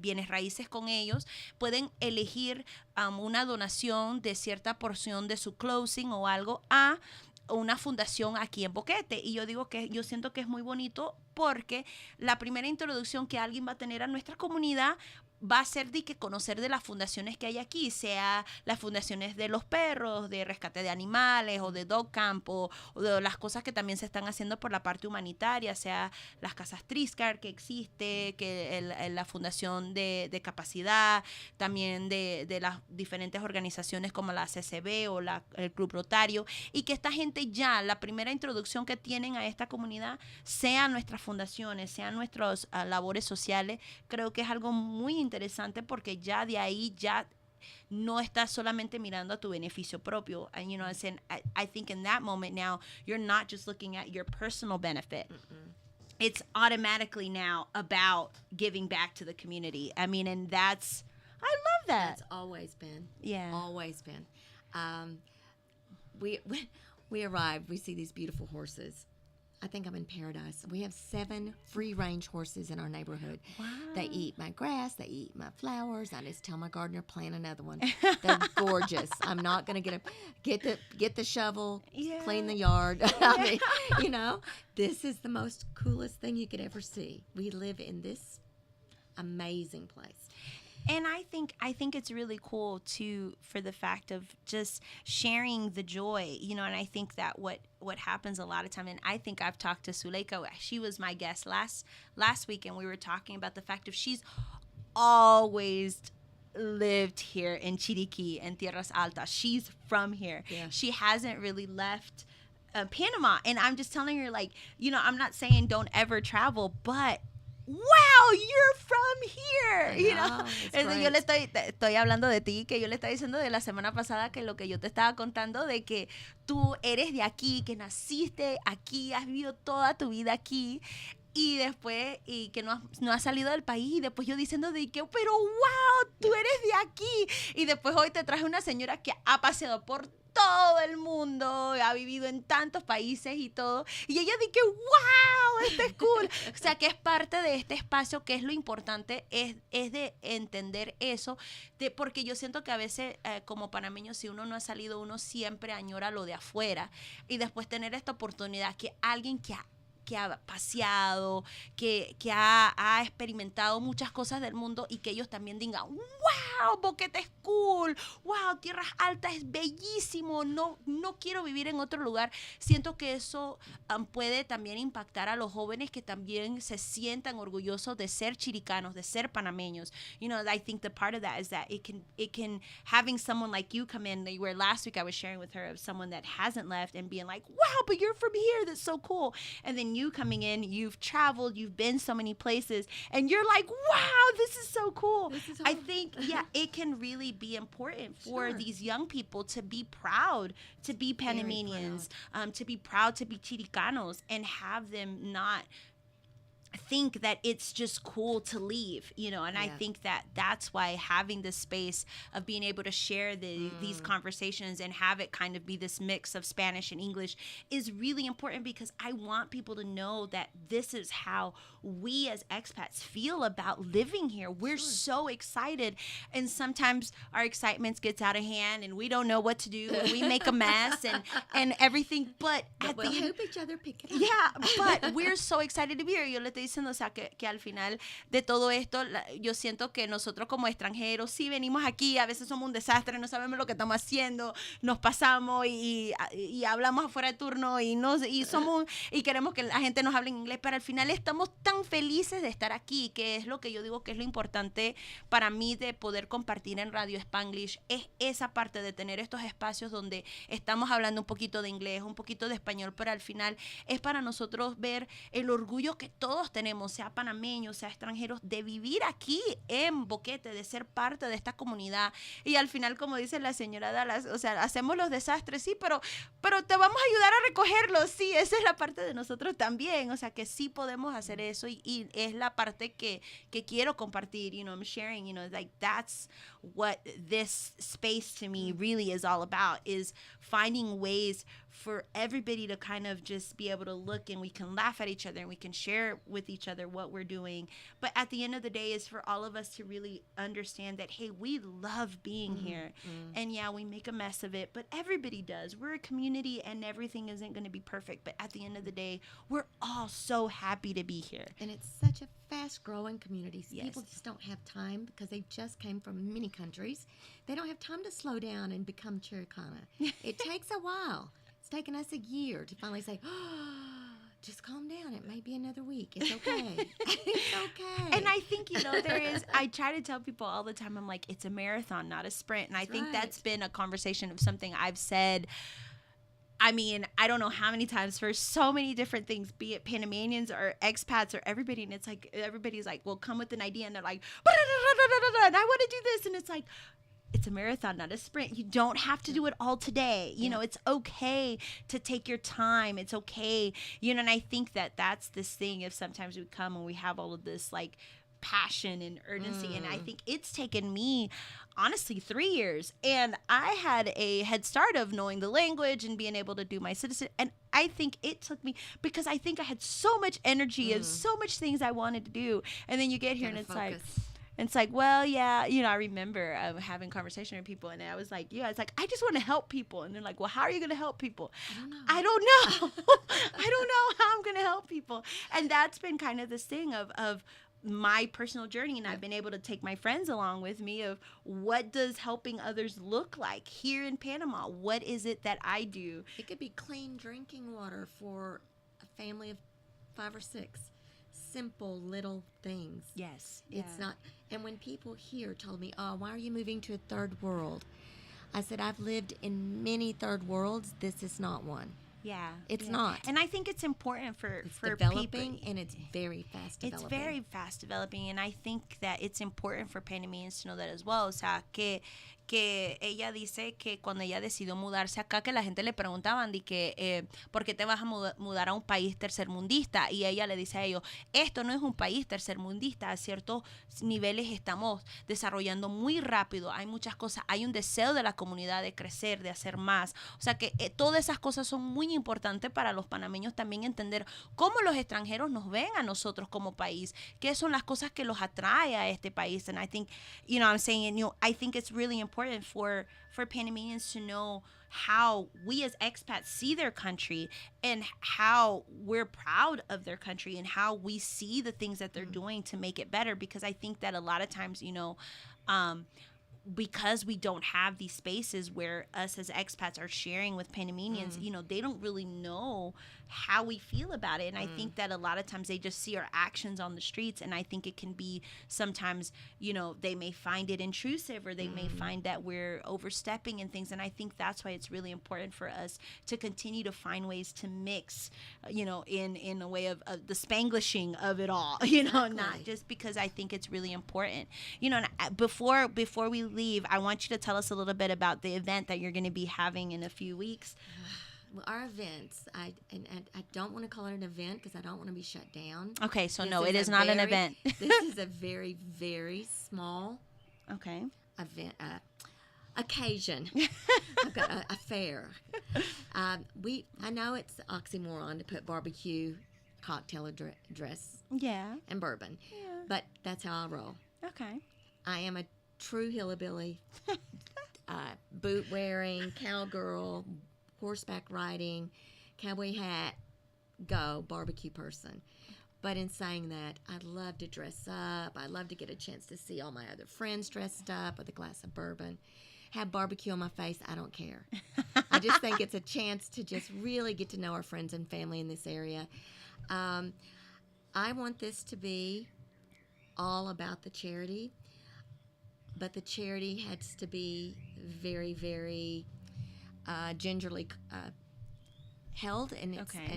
A: bienes raíces con ellos, pueden elegir una donación de cierta porción de su closing o algo a una fundación aquí en Boquete. Y yo digo que yo siento que es muy bonito, porque la primera introducción que alguien va a tener a nuestra comunidad va a ser de que conocer de las fundaciones que hay aquí, sea las fundaciones de los perros, de rescate de animales o de dog camp, o de las cosas que también se están haciendo por la parte humanitaria, sea las casas Triscar que existe, que la fundación de capacidad, también de las diferentes organizaciones como la CCB o el Club Rotario, y que esta gente ya, la primera introducción que tienen a esta comunidad, sean nuestras fundaciones, sean nuestras labores sociales. Creo que es algo muy interesante, porque ya de ahí ya no estás solamente mirando a tu beneficio propio. And, you know, I think in that moment now, you're not just looking at your personal benefit. It's automatically now about giving back to the community. I mean, and I love that.
B: That's always been.
A: Yeah.
B: Always been. We arrived, we see these beautiful horses. I think I'm in paradise. We have 7 free-range horses in our neighborhood.
A: Wow.
B: They eat my grass. They eat my flowers. I just tell my gardener, plant another one. They're gorgeous. I'm not going to get the shovel, clean the yard. I mean, you know, this is the most coolest thing you could ever see. We live in this amazing place.
A: And I think it's really cool too for the fact of just sharing the joy, and I think that what happens a lot of time, and I think I've talked to Suleika. She was my guest last week, and we were talking about the fact of she's always lived here in Chiriquí and Tierras Altas. She's from here.
B: Yeah.
A: She hasn't really left Panama. And I'm just telling her, like, I'm not saying don't ever travel, but wow, you're from here,
B: It's
A: Yo le estoy hablando de ti, que yo le estaba diciendo de la semana pasada que lo que yo te estaba contando de que tú eres de aquí, que naciste aquí, has vivido toda tu vida aquí. Y después, y que no has salido del país. Y después yo diciendo de que, pero wow, tú eres de aquí. Y después hoy te traje una señora que ha paseado por todo el mundo, ha vivido en tantos países y todo. Y ella dice que, wow, esto es cool. O sea, que es parte de este espacio, que es lo importante, es de entender eso. Porque yo siento que a veces, como panameño, si uno no ha salido, uno siempre añora lo de afuera. Y después tener esta oportunidad que alguien que ha paseado, que ha experimentado muchas cosas del mundo y que ellos también digan, wow, Boquete es cool, wow, Tierras Altas es bellísimo, no quiero vivir en otro lugar. Siento que eso puede también impactar a los jóvenes que también se sientan orgullosos de ser chiricanos, de ser panameños. I think the part of that is that it can having someone like you come in, where last week I was sharing with her of someone that hasn't left and being like, wow, but you're from here, that's so cool. And then you coming in, you've traveled, you've been so many places, and you're like, wow, this is so cool. I think, it can really be important for these young people to be proud to be Panamanians, to be proud to be Chiricanos, and have them not think that it's just cool to leave, and I think that that's why having this space of being able to share these conversations and have it kind of be this mix of Spanish and English is really important, because I want people to know that this is how we as expats feel about living here. We're so excited, and sometimes our excitement gets out of hand and we don't know what to do, and we make a mess and everything, but
B: we'll help each other pick it up.
A: Yeah, but we're so excited to be here. Yo le estoy diciendo, o sea, que al final de todo esto, yo siento que nosotros como extranjeros, sí venimos aquí, a veces somos un desastre, no sabemos lo que estamos haciendo, nos pasamos y hablamos afuera de turno y queremos que la gente nos hable en inglés, pero al final estamos tan felices de estar aquí, que es lo que yo digo que es lo importante para mí de poder compartir en Radio Spanglish, es esa parte de tener estos espacios donde estamos hablando un poquito de inglés, un poquito de español, pero al final es para nosotros ver el orgullo que todos tenemos, sea panameños, sea extranjeros, de vivir aquí en Boquete, de ser parte de esta comunidad. Y al final, como dice la señora Dallas, o sea, hacemos los desastres, sí, pero te vamos a ayudar a recogerlos, sí, esa es la parte de nosotros también, o sea, que sí podemos hacer eso, y es la parte que quiero compartir, I'm sharing, like that's what this space to me really is all about, is finding ways for everybody to kind of just be able to look, and we can laugh at each other and we can share with each other what we're doing. But at the end of the day is for all of us to really understand that, hey, we love being here. And yeah, we make a mess of it, but everybody does. We're a community and everything isn't going to be perfect. But at the end of the day, we're all so happy to be here.
B: And it's such a fast-growing community.
A: Yes.
B: People just don't have time, because they just came from many countries. They don't have time to slow down and become Chiricana. It takes a while. It's taken us a year to finally say, just calm down. It may be another week. It's okay. It's okay.
A: And I think, I try to tell people all the time, I'm like, it's a marathon, not a sprint. And I think that's been a conversation of something I've said, I mean, I don't know how many times for so many different things, be it Panamanians or expats or everybody. And it's like, everybody's like, well, come with an idea. And they're like, and I want to do this. And it's like, it's a marathon, not a sprint. You don't have to do it all today. It's okay to take your time. It's okay. And I think that that's this thing of sometimes we come and we have all of this like passion and urgency. And I think it's taken me, honestly, 3 years. And I had a head start of knowing the language and being able to do my citizen. And I think it took me, because I think I had so much energy and so much things I wanted to do. And then you get here and it's
B: focus.
A: like... And it's like, well, yeah, I remember having conversation with people, and I was like, it's like, I just want to help people. And they're like, well, how are you going to help people? I don't know. I don't know how I'm going to help people. And that's been kind of this thing of my personal journey, and I've been able to take my friends along with me of what does helping others look like here in Panama. What is it that I do?
B: It could be clean drinking water for a family of 5 or 6. Simple little things.
A: Yes.
B: It's not. And when people here told me, "Oh, why are you moving to a third world?" I said, "I've lived in many third worlds. This is not one."
A: Yeah.
B: It's not.
A: And I think it's important for
B: developing,
A: people.
B: and it's very fast developing.
A: It's very fast developing, and I think that it's important for Panamanians to know that as well. O sea, que ella dice que cuando ella decidió mudarse acá, que la gente le preguntaban de que ¿por qué te vas a mudar a un país tercermundista? Y ella le dice a ellos, esto no es un país tercermundista, a ciertos niveles estamos desarrollando muy rápido, hay muchas cosas, hay un deseo de la comunidad de crecer, de hacer más. O sea que todas esas cosas son muy importantes para los panameños también entender cómo los extranjeros nos ven a nosotros como país, qué son las cosas que los atrae a este país. And I think, you know, I'm saying, I think it's really important for Panamanians to know how we as expats see their country and how we're proud of their country and how we see the things that they're doing to make it better, because I think that a lot of times, because we don't have these spaces where us as expats are sharing with Panamanians, they don't really know how we feel about it. And I think that a lot of times they just see our actions on the streets, and I think it can be sometimes, they may find it intrusive, or they may find that we're overstepping and things. And I think that's why it's really important for us to continue to find ways to mix, in a way of the Spanglishing of it all, not just because I think it's really important. Before we leave, I want you to tell us a little bit about the event that you're going to be having in a few weeks.
B: Well, our events, I don't want to call it an event because I don't want to be shut down.
A: Okay, so no, it is not an event.
B: This is a very, very small event, occasion. I've got a fair. I know it's oxymoron to put barbecue, cocktail dress, and bourbon, but that's how I roll.
A: Okay.
B: I am a true hillbilly, boot wearing, cowgirl, horseback riding, cowboy hat, barbecue person. But in saying that, I love to dress up. I love to get a chance to see all my other friends dressed up with a glass of bourbon. Have barbecue on my face, I don't care. I just think it's a chance to just really get to know our friends and family in this area. I want this to be all about the charity, but the charity has to be very, very gingerly held, and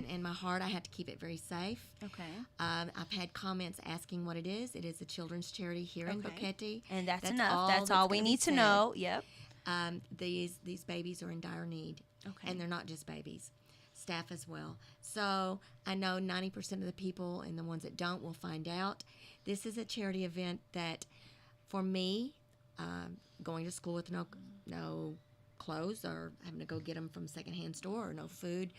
B: in my heart I have to keep it very safe.
A: Okay.
B: I've had comments asking what it is. It is a children's charity here in Boquete.
A: And that's enough. That's all we need to know. Yep.
B: These babies are in dire need. Okay. And they're not just babies. Staff as well. So I know 90% of the people, and the ones that don't will find out. This is a charity event that, for me, going to school with no clothes or having to go get them from a secondhand store or no food,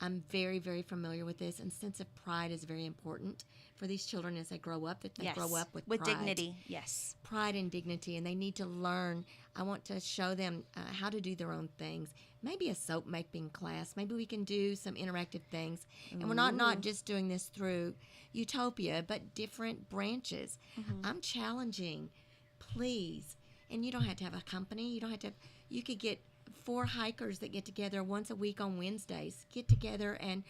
B: I'm very, very familiar with this, and sense of pride is very important for these children as they grow up, that they grow up with pride.
A: Dignity, yes.
B: Pride and dignity, and they need to learn. I want to show them how to do their own things. Maybe a soap making class. Maybe we can do some interactive things. And we're not just doing this through Utopia, but different branches. I'm challenging, please. And you don't have to have a company. You could get 4 hikers that get together once a week on Wednesdays. Get together and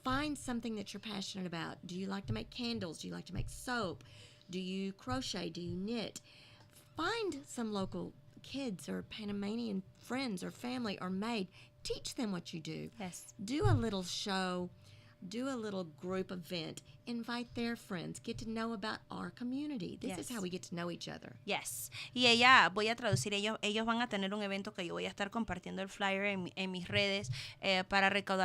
B: find something that you're passionate about. Do you like to make candles? Do you like to make soap? Do you crochet? Do you knit? Find some local kids or Panamanian friends or family or maid. Teach them what you do.
A: Yes.
B: Do a little show. Do a little group event. Invite their friends. Get to know about our community. This is how we get to know each other.
A: Yes. Y ella, voy a traducir, ellos van a tener un evento que yo voy a estar compartiendo el flyer en mis redes para recaudar